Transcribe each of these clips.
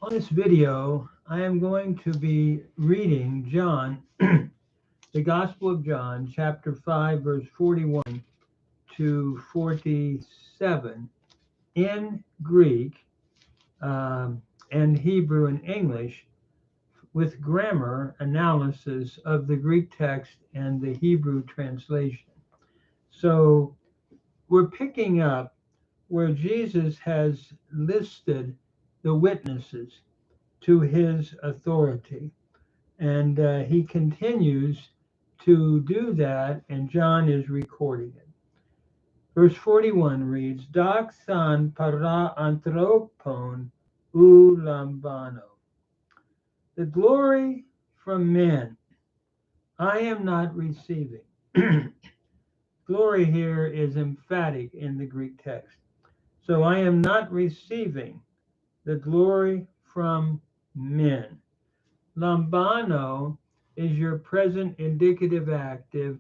On this video, I am going to be reading John, the Gospel of John, chapter 5, verse 41 to 47 in Greek and Hebrew and English with grammar analysis of the Greek text and the Hebrew translation. So we're picking up where Jesus has listed the witnesses to his authority. And he continues to do that, and John is recording it. Verse 41 reads, Doxan para anthropon ou lambano. The glory from men I am not receiving. Glory here is emphatic in the Greek text. So I am not receiving the glory from men. Lambano is your present indicative active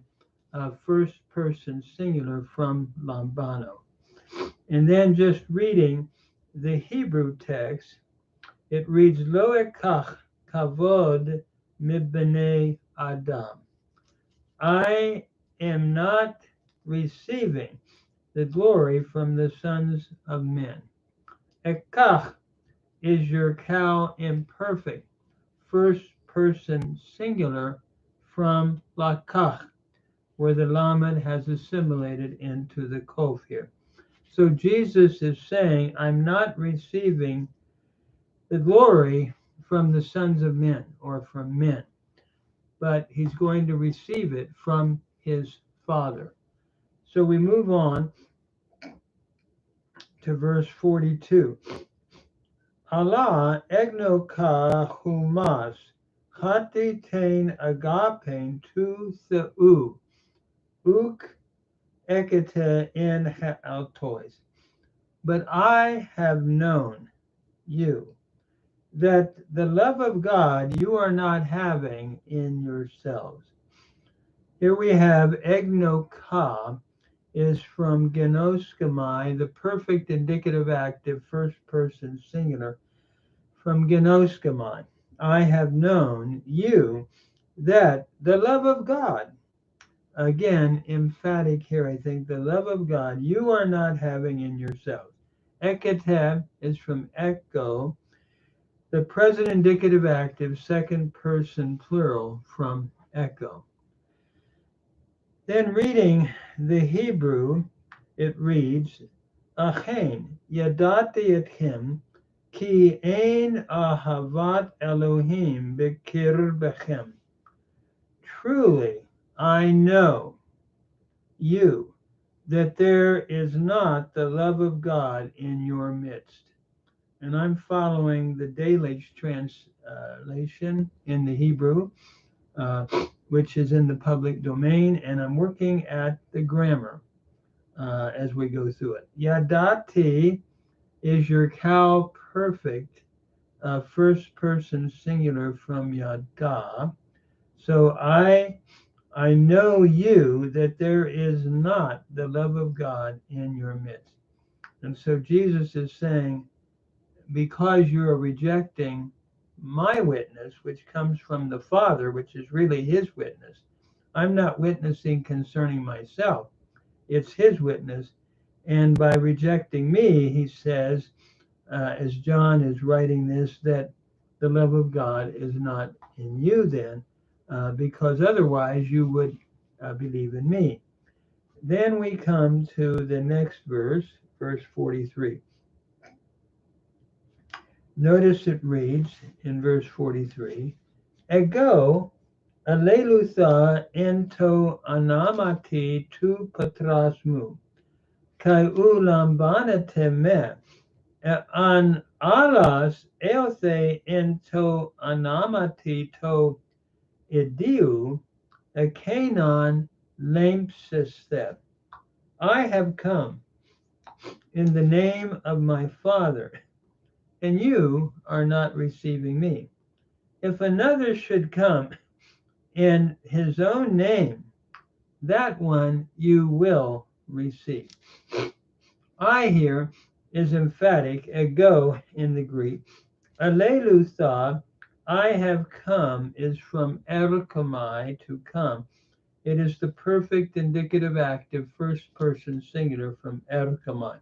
first person singular from lambano. And then just reading the Hebrew text, it reads Lo ekach kavod mibnei adam. I am not receiving the glory from the sons of men. Ekach is your cow imperfect first person singular from lakach, where the lamed has assimilated into the kof here. So Jesus is saying, I'm not receiving the glory from the sons of men or from men, but he's going to receive it from his Father. So we move on to verse 42. Allah egno ka humas hati tain agapein tu theou uk ekete in ha'altois. But I have known you, that the love of God you are not having in yourselves. Here we have egno ka is from genoskamai, the perfect indicative active first person singular from genoskamai. I have known you, that the love of God, again emphatic here, I think, the love of God you are not having in yourselves. Ekete is from echo, the present indicative active second person plural from echo. Then reading the Hebrew, it reads, Achen yadati etchem ki ein ahavat Elohim bekirbechem. Truly, I know you, that there is not the love of God in your midst. And I'm following the Delitzsch translation in the Hebrew, which is in the public domain, and I'm working at the grammar as we go through it. Yadati is your cow perfect first person singular from yada. So I know you, that there is not the love of God in your midst. And so Jesus is saying, because you are rejecting my witness, which comes from the Father, which is really his witness. I'm not witnessing concerning myself. It's his witness. And by rejecting me, he says, as John is writing this, that the love of God is not in you then, because otherwise you would believe in me. Then we come to the next verse, verse 43. Notice it reads in verse 43, Ego alelutha ento anamati tu patrasmu, kai ulambana me, an alas eothe ento anamati to idiu, a canon lampsestep. I have come in the name of my Father, and you are not receiving me. If another should come in his own name, that one you will receive. I here is emphatic, ego in the Greek, Alleluia, I have come, is from erkomai, to come. It is the perfect indicative active first person singular from erkomai.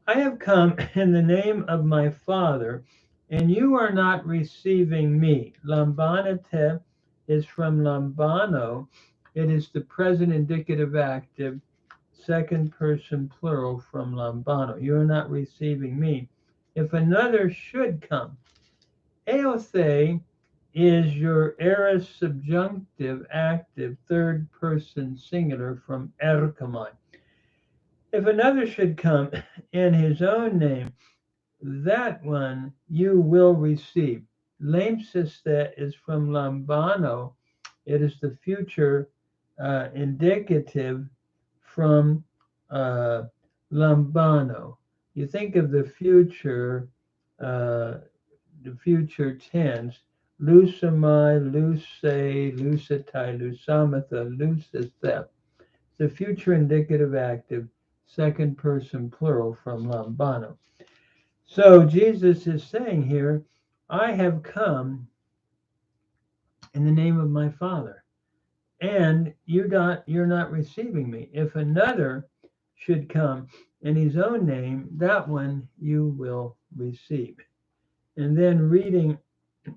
I have come in the name of my Father, and you are not receiving me. Lambanate is from lambano. It is the present indicative active, second person plural from lambano. You are not receiving me. If another should come, eothe is your aorist subjunctive active, third person singular from erkamai. If another should come in his own name, that one you will receive. Lamsista is from lambano. It is the future indicative from uh, lambano. You think of uh, the future tense. Lusamai, luce, lucitai, lusamatha, lucistep. The future indicative active, second person plural from lambano. So Jesus is saying here, I have come in the name of my Father, and you're not receiving me. If another should come in his own name, that one you will receive. And then reading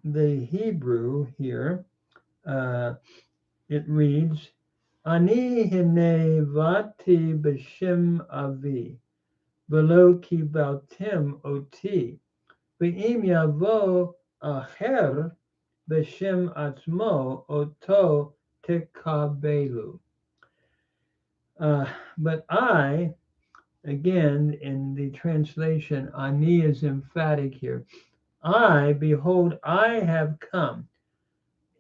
the Hebrew here, uh, it reads, Ani hine vati b'shem avi, velo kibaltim oti, v'im yavo acher b'shem atzmo oto tekabelu. But I, again, in the translation, ani is emphatic here. I, behold, I have come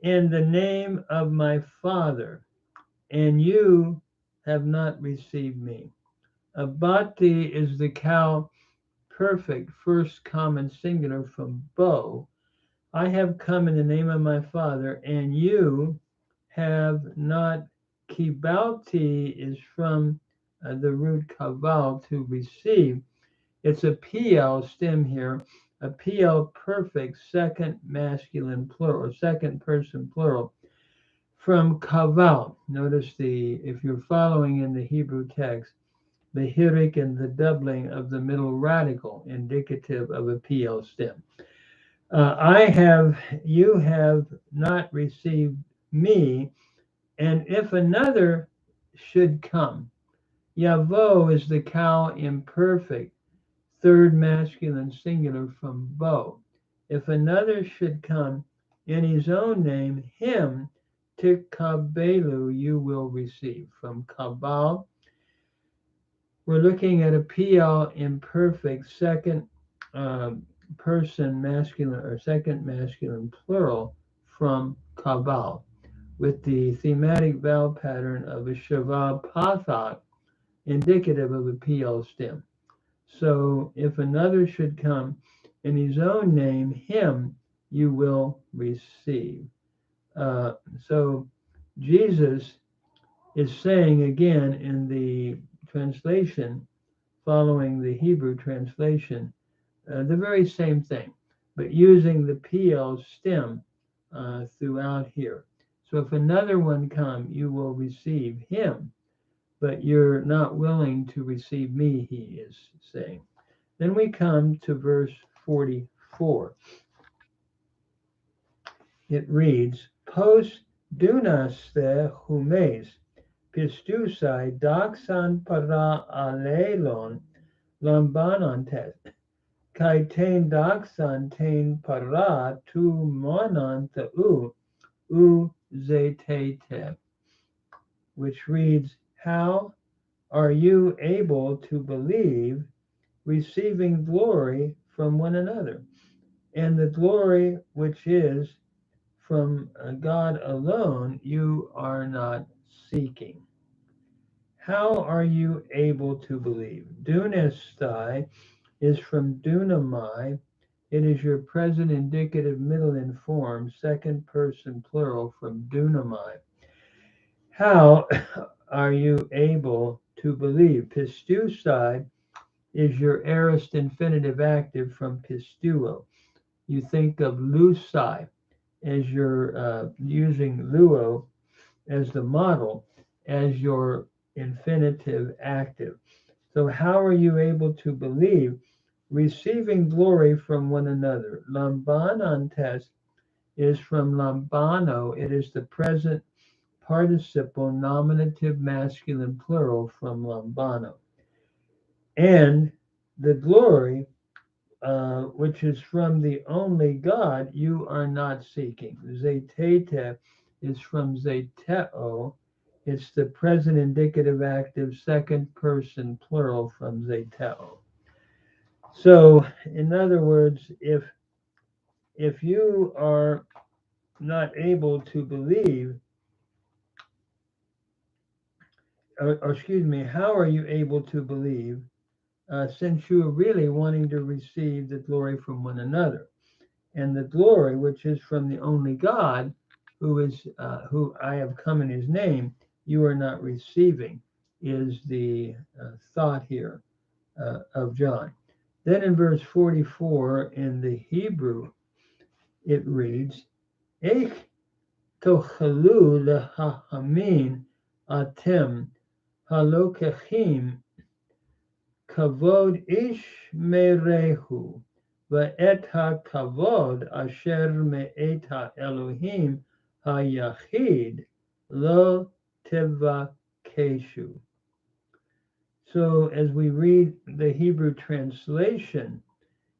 in the name of my Father, and you have not received me. Abati is the cow perfect, first common singular from bo. I have come in the name of my Father, and you have not. Kibalti is from the root kaval, to receive. It's a PL stem here, a PL perfect, second masculine plural, second person plural, from kaval. Notice if you're following in the Hebrew text, the hirik and the doubling of the middle radical, indicative of a PL stem. You have not received me, and if another should come, Yavo is the cow imperfect, third masculine singular from bo. If another should come in his own name, him, tikabelu, you will receive. From kabal, we're looking at a PL imperfect, second person masculine or second masculine plural from kabal, with the thematic vowel pattern of a shaval pathak, indicative of a PL stem. So if another should come in his own name, him you will receive. So Jesus is saying again in the translation, following the Hebrew translation, the very same thing, but using the PL stem throughout here. So if another one come, you will receive him, but you're not willing to receive me, he is saying. Then we come to verse 44. It reads, Post dunaste humes, pistusai doxan para alelon lambanantes, kaitain doxan tain para tu monanta u zetete, which reads, How are you able to believe, receiving glory from one another? And the glory which is from God alone, you are not seeking. How are you able to believe? Dunestai is from dunamai. It is your present indicative middle in form, second person plural from dunamai. How are you able to believe? Pistusai is your aorist infinitive active from pistuo. you think of lucai as you're using luo as the model, as your infinitive active. So, how are you able to believe? Receiving glory from one another. Lambanantes is from lambano. It is the present participle nominative masculine plural from lambano. And the glory, which is from the only God, you are not seeking. Zetete is from zeteo. It's the present indicative active second person plural from zeteo. So, in other words, if you are not able to believe, or excuse me, how are you able to believe since you are really wanting to receive the glory from one another? And the glory which is from the only God, who I have come in His name, you are not receiving, is the thought here of John. Then in verse 44 in the Hebrew, it reads, "Eich tochalu lehahamin atem halokechim kavod ish merehu va'et hakavod asher me'et ha'elohim hayachid lo tevakeshu." So as we read the Hebrew translation,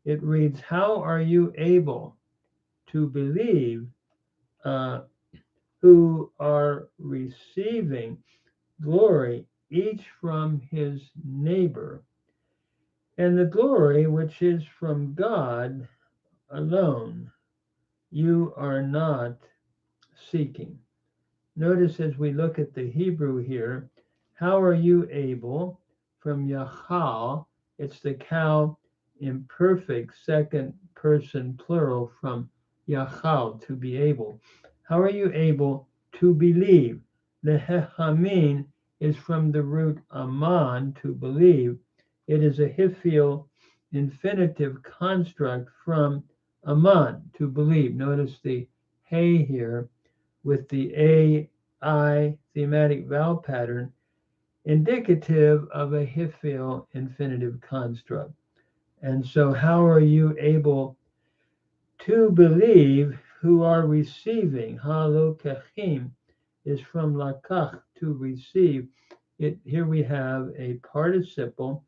it reads, "How are you able to believe uh, who are receiving glory, each from his neighbor, and the glory which is from God alone, you are not seeking." Notice as we look at the Hebrew here, how are you able, from Yachal, it's the cow imperfect second person plural from Yachal, to be able. How are you able to believe? The Hechamin is from the root aman, to believe. It is a Hifil infinitive construct from aman, to believe. Notice the hey here with the AI thematic vowel pattern, indicative of a Hifil infinitive construct. And so, how are you able to believe who are receiving? Halokachim is from lakach, to receive. Here we have a participle,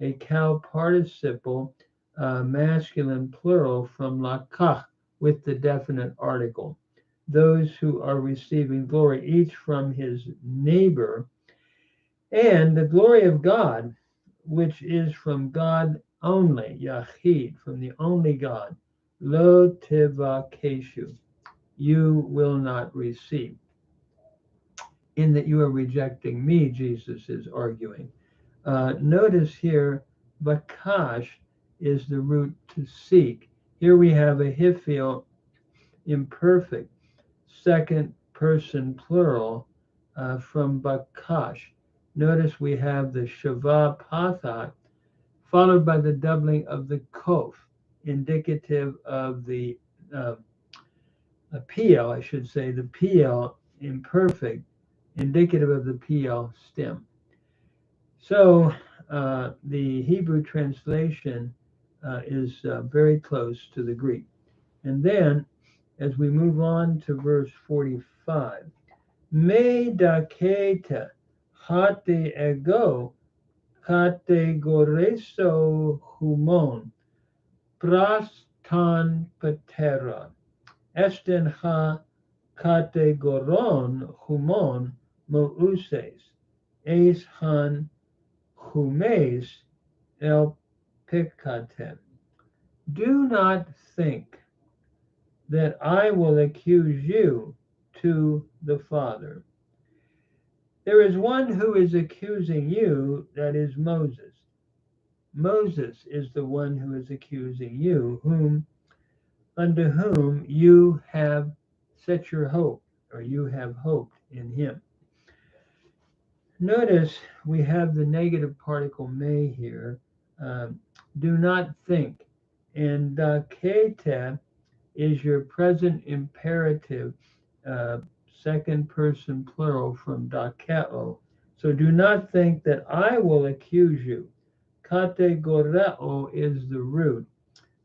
a cow participle, masculine plural from lakach with the definite article. Those who are receiving glory, each from his neighbor, and the glory of God, which is from God only, Yachid, from the only God, Lo Tevakeshu, you will not receive. In that you are rejecting me, Jesus is arguing. Notice here, Bakash is the root to seek. Here we have a Hifil imperfect, second person plural from Bakash. Notice we have the Shava Patha followed by the doubling of the Kof, indicative of the PL, I should say, the PL imperfect, indicative of the PL stem. So the Hebrew translation is very close to the Greek. And then as we move on to verse 45, me daketa hate ego kategoreso humon prastan patera esten ha kategoron humon mouses es han humes el pikatem. Do not think that I will accuse you to the Father. There is one who is accusing you, that is Moses. Moses is the one who is accusing you, unto whom you have set your hope, or you have hoped in him. Notice we have the negative particle may here. Do not think. And dakete is your present imperative, uh, second person plural from dakeo. So do not think that I will accuse you. Kategoreo is the root.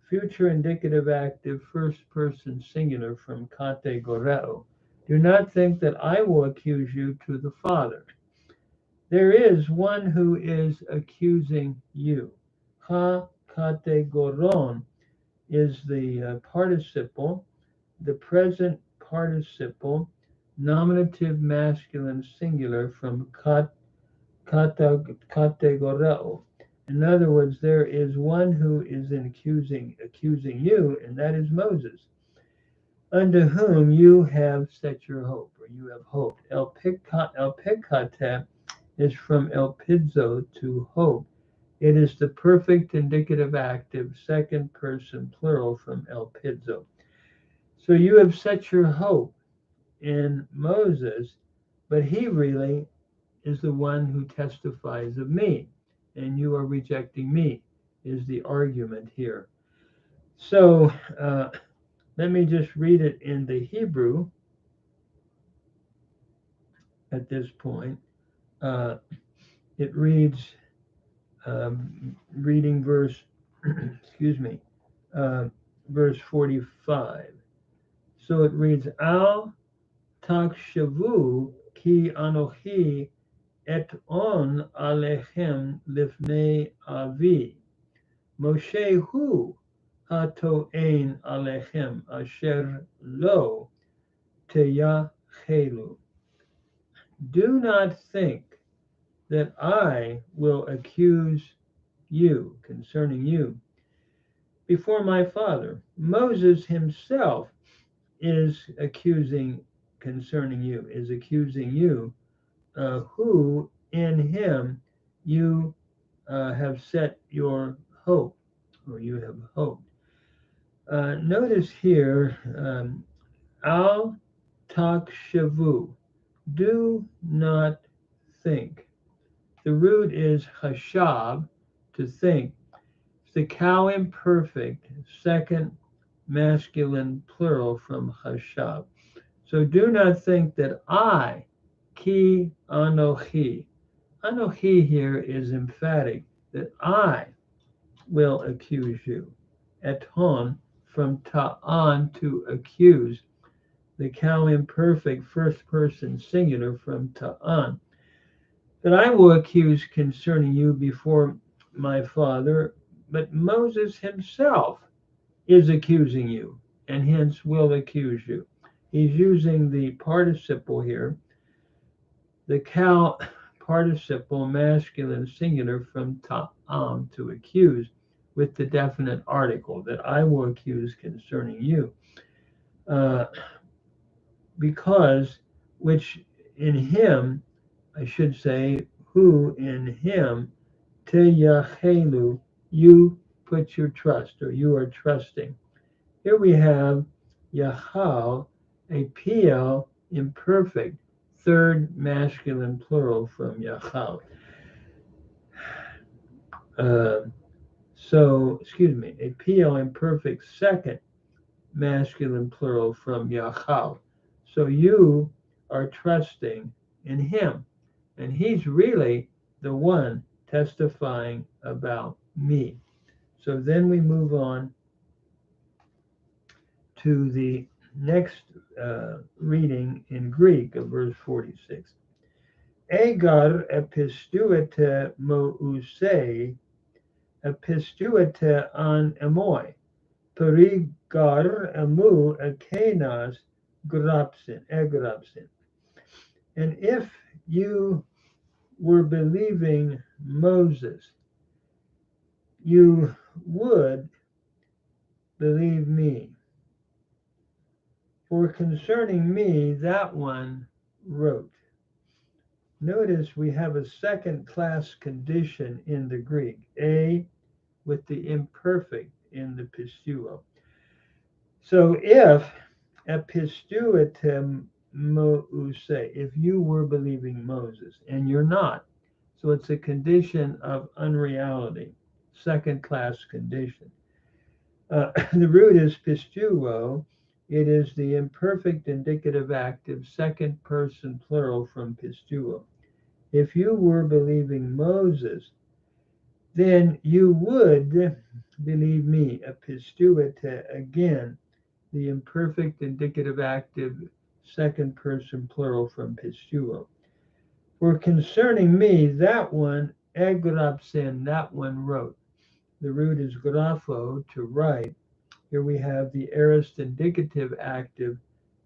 Future indicative active first person singular from kategoreo. Do not think that I will accuse you to the Father. There is one who is accusing you. Ha kategoron is the participle, the present participle, nominative masculine singular from kategoreo. In other words, there is one who is accusing you, and that is Moses, unto whom you have set your hope, or you have hoped. El pikate is from el pidzo, to hope. It is the perfect indicative active second person plural from el pidzo. So you have set your hope in Moses, but he really is the one who testifies of me, and you are rejecting me, is the argument here. So let me just read it in the Hebrew at this point. Uh, it reads, reading verse, excuse me, verse 45. So it reads, Al takshavu ki anochi et on alechem lifnei avi. Moshe hu hato'ein alechem asher lo teyachelu. Do not think that I will accuse you concerning you before my Father. Moses himself is accusing you, who in him you have set your hope, or you have hoped. Notice here, al takshavu, do not think. The root is hashab, to think. It's the cow imperfect, second masculine plural from hashab. So do not think that I, ki anochi. Anochi here is emphatic, that I will accuse you. Eton, from ta'an, to accuse. The cow imperfect first person singular from ta'an. That I will accuse concerning you before my Father, but Moses himself is accusing you, and hence will accuse you. He's using the participle here, the cow participle masculine singular from ta'am, to accuse, with the definite article, that I will accuse concerning you. Because, which in him, I should say, who in him, teyachelu, you put your trust, or you are trusting. Here we have Yahal, a PL imperfect, third masculine plural from Yahal. A PL imperfect second masculine plural from Yahal. So you are trusting in him, and he's really the one testifying about me. So then we move on to the next reading in Greek of verse 46. Agar epistuete mousei, epistuete an emoi, perigar emu ekenas grapsin. And if you were believing Moses, you would believe me. For concerning me, that one wrote. Notice we have a second class condition in the Greek, a with the imperfect in the pistuo. So if epistuetem mouse, if you were believing Moses, and you're not, so it's a condition of unreality, second class condition. The root is pistuo. It is the imperfect indicative active second person plural from pistuo. If you were believing Moses, then you would believe me. A pistuete, again, the imperfect indicative active second person plural from pistuo. For concerning me, that one, egrapsen, that one wrote. The root is grapho, to write. Here we have the aorist indicative active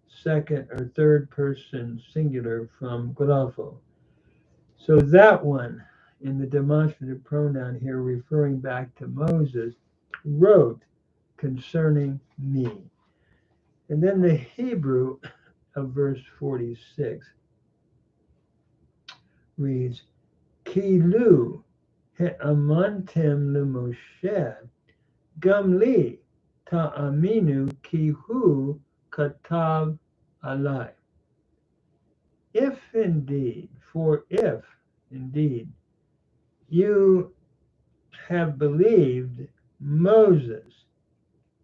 second or third person singular from grapho. So that one in the demonstrative pronoun here referring back to Moses wrote concerning me. And then the Hebrew of verse 46 reads, Kilu he'amantem leMoshe Gamli ta'aminu kihu katav alai. If indeed, for if indeed you have believed Moses,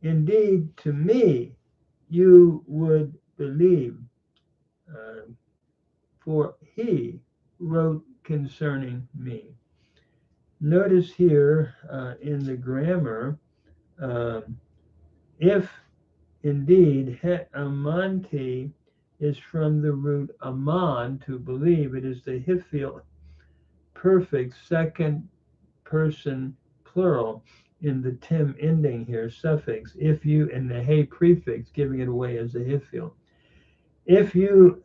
indeed to me you would believe, for he wrote concerning me. Notice here in the grammar, if indeed, het amanti is from the root aman, to believe. It is the Hiphil perfect second person plural in the tim ending here, suffix. If you, and the hey prefix giving it away as a Hiphil. If you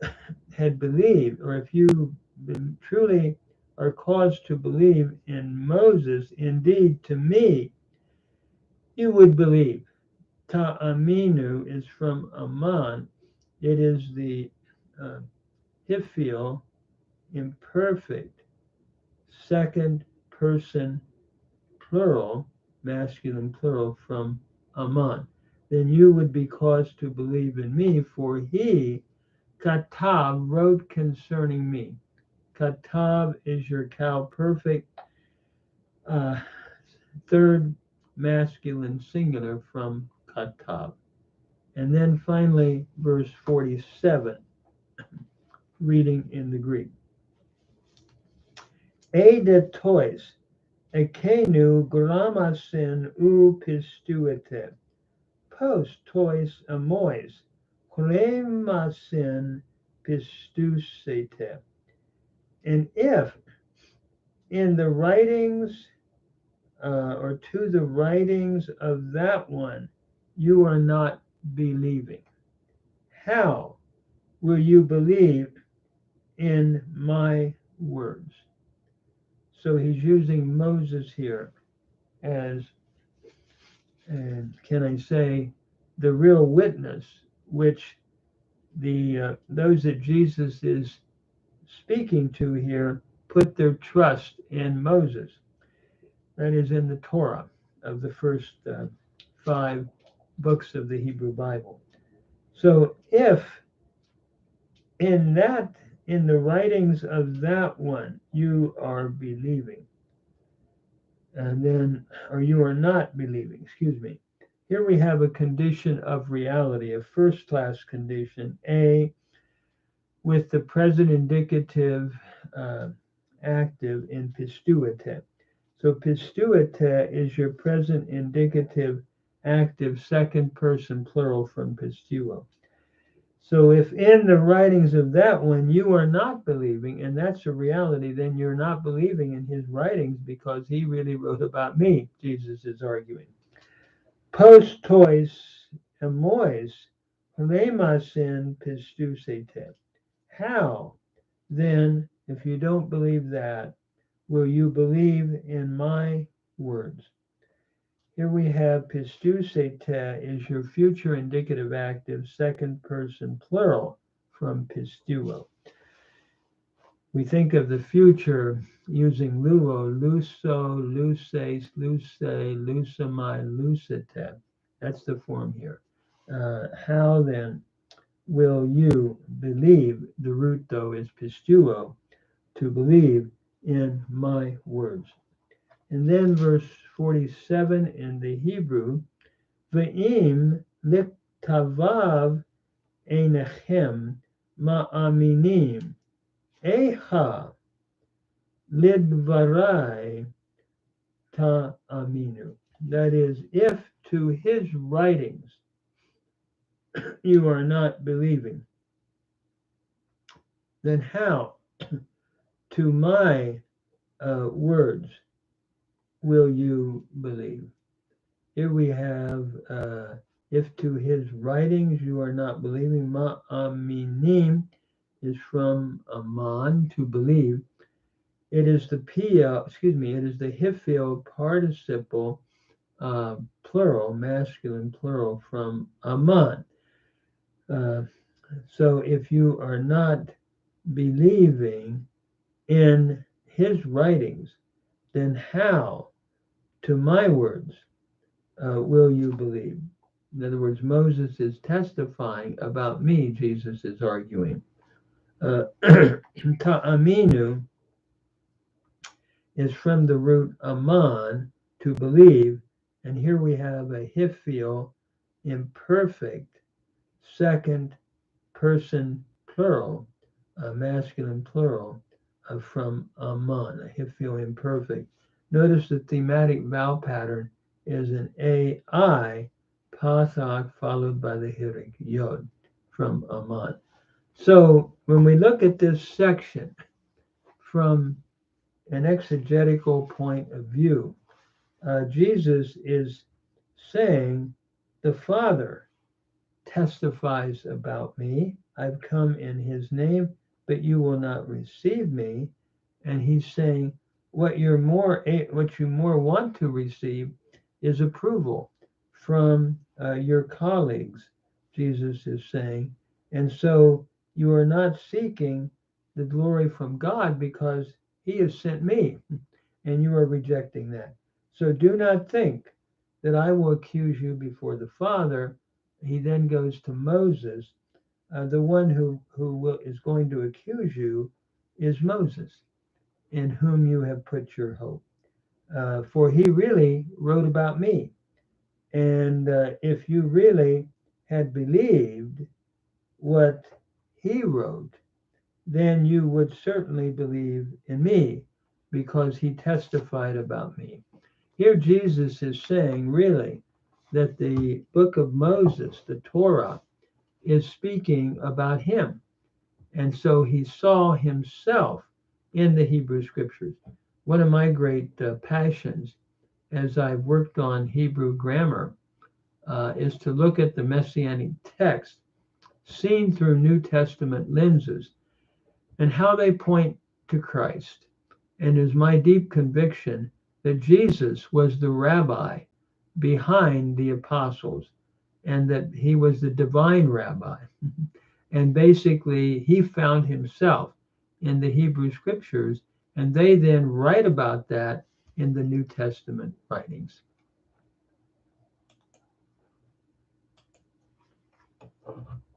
had believed, or if you truly are caused to believe in Moses, indeed to me, you would believe. Ta'aminu is from aman. It is the Hiphil imperfect second person plural, masculine plural from aman. Then you would be caused to believe in me, for he, katav, wrote concerning me. Katav is your cow perfect third masculine singular from katav. And then finally, verse 47, reading in the Greek. Eide tois, ekenu gramasin u pistuete, post tois amois, kremasin pistusete. And if in the writings, or to the writings of that one, you are not believing, how will you believe in my words? So he's using Moses here as, and can I say, the real witness, which the those that Jesus is speaking to here put their trust in Moses. That is in the Torah of the first 5 books of the Hebrew Bible. So if in the writings of that one you are believing, and then, or you are not believing, excuse me. Here we have a condition of reality, a first class condition, A, with the present indicative active in pistuete. So pistuete is your present indicative active second person plural from pistuo. So if in the writings of that one you are not believing, and that's a reality, then you're not believing in his writings because he really wrote about me, Jesus is arguing. Post tois amois lemasin pistusete. How then, if you don't believe that, will you believe in my words? Here we have pistusete is your future indicative active second person plural from pistuo. We think of the future using luo, luso, luces, luce, lusamai, lucete. That's the form here. How then will you believe? The root though is pistuo, to believe in my words. And then verse 47 in the Hebrew, Ve'im liktavav einechem ma'aminim eha lidvarai ta'aminu. That is, if to his writings you are not believing, then how to my words will you believe? Here we have, if to his writings you are not believing, ma'aminim is from aman, to believe. It is the it is the hifil participle, plural, masculine plural, from aman. So if you are not believing in his writings, then how to my words will you believe? In other words, Moses is testifying about me, Jesus is arguing. Ta'aminu is from the root aman, to believe, and here we have a hifil, imperfect, second person plural, masculine plural, from aman, a hifil imperfect. Notice the thematic vowel pattern is an ai, pathak, followed by the hirik, yod, from aman. So when we look at this section from an exegetical point of view, Jesus is saying, the Father testifies about me. I've come in his name, but you will not receive me. And he's saying, what you more want to receive is approval from your colleagues, Jesus is saying. And so you are not seeking the glory from God because he has sent me, and you are rejecting that. So do not think that I will accuse you before the Father. He then goes to Moses. The one who is going to accuse you is Moses, in whom you have put your hope. For he really wrote about me. And if you really had believed what he wrote, then you would certainly believe in me, because he testified about me. Here Jesus is saying, really, that the book of Moses, the Torah, is speaking about him. And so he saw himself in the Hebrew scriptures. One of my great passions as I've worked on Hebrew grammar is to look at the Messianic text seen through New Testament lenses and how they point to Christ. And it is my deep conviction that Jesus was the rabbi behind the apostles, and that he was the divine rabbi. And basically, he found himself in the Hebrew scriptures, and they then write about that in the New Testament writings.